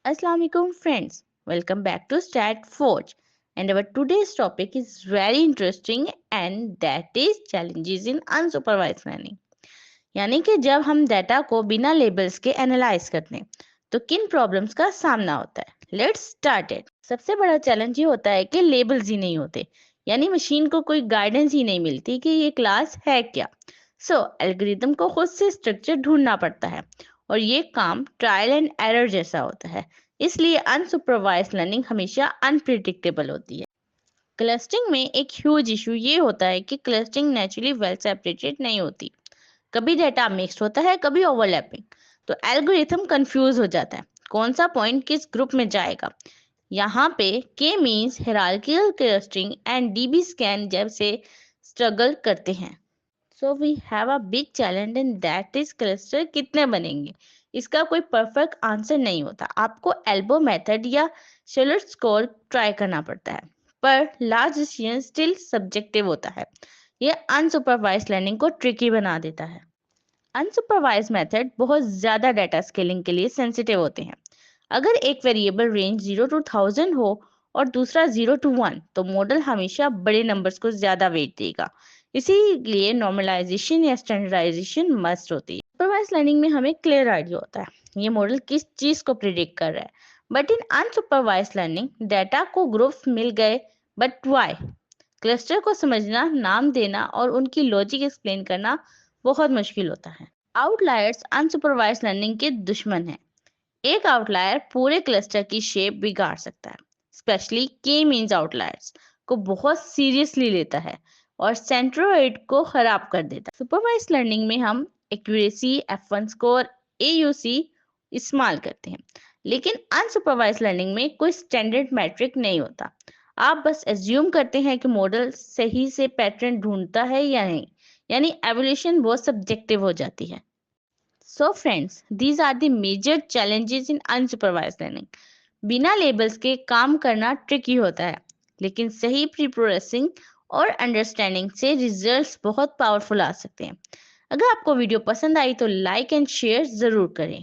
Assalamualaikum friends, welcome back to Stat Forge, and our today's topic is very interesting and that is challenges in unsupervised learning. यानी कि जब हम data को बिना labels के analyse करते हैं तो किन प्रॉब्लम्स का सामना होता है। Let's start it. सबसे बड़ा चैलेंज ये होता है कि लेबल्स ही नहीं होते, यानी मशीन को कोई गाइडेंस ही नहीं मिलती कि ये क्लास है क्या। एल्गोरिदम को खुद से स्ट्रक्चर ढूंढना पड़ता है और ये काम ट्रायल एंड एरर जैसा होता है। इसलिए अनसुपरवाइज्ड लर्निंग हमेशा अनप्रिडिक्टेबल होती है। क्लस्टरिंग में एक ह्यूज इशू ये होता है कि क्लस्टरिंग नेचुरली वेल सेपरेटेड नहीं होती। कभी डेटा मिक्स्ड होता है, कभी ओवरलैपिंग। तो एल्गोरिथम कंफ्यूज हो जाता है कौन सा पॉइंट किस ग्रुप में जाएगा। यहाँ पे K means hierarchical clustering and DB scan जैसे स्ट्रगल करते हैं। So we have a big challenge in that is cluster कितने बनेंगे। इसका कोई परफेक्ट आंसर नहीं होता। आपको एल्बो मेथड या शेलर स्कोर ट्राई करना पड़ता है, पर लार्ज डिसीजन स्टिल सब्जेक्टिव होता है। ये अनसुपरवाइज्ड लर्निंग को ट्रिकी बना देता है। अनसुपरवाइज्ड मेथड बहुत ज्यादा डेटा स्केलिंग के लिए सेंसिटिव होते हैं। अगर एक वेरिएबल रेंज 0 to 1000 हो और दूसरा 0 to 1, तो मॉडल हमेशा बड़े नंबर्स को ज्यादा वेट देगा। इसीलिए नॉर्मलाइजेशन या स्टैंडर्डाइजेशन मस्ट होती है। सुपरवाइज्ड लर्निंग में हमें क्लियर आइडिया होता है ये मॉडल किस चीज को प्रिडिक्ट कर रहा है, but in unsupervised learning data को ग्रुप्स मिल गए, बट वाई। क्लस्टर को समझना, नाम देना और उनकी लॉजिक एक्सप्लेन करना बहुत मुश्किल होता है। आउटलायर्स अनसुपरवाइज्ड लर्निंग के दुश्मन हैं। एक आउटलायर पूरे क्लस्टर की शेप बिगाड़ सकता है। स्पेशली के मींस आउटलायर्स को बहुत सीरियसली लेता है और सेंट्रोइड को खराब कर देता है। सुपरवाइज्ड लर्निंग में हम एक्यूरेसी, F1 स्कोर, AUC इस्तेमाल करते हैं, लेकिन अनसुपरवाइज्ड लर्निंग में कोई स्टैंडर्ड मैट्रिक नहीं होता। आप बस एज्यूम करते हैं कि मॉडल सही से पैटर्न ढूंढता है या नहीं, यानी एवोल्यूशन बहुत सब्जेक्टिव हो जाती है। So friends, these are the major challenges in unsupervised learning. बिना लेबल्स के काम करना ट्रिकी होता है, लेकिन सही प्री प्रोसेसिंग और अंडरस्टैंडिंग से रिजल्ट्स बहुत पावरफुल आ सकते हैं। अगर आपको वीडियो पसंद आई तो लाइक एंड शेयर जरूर करें।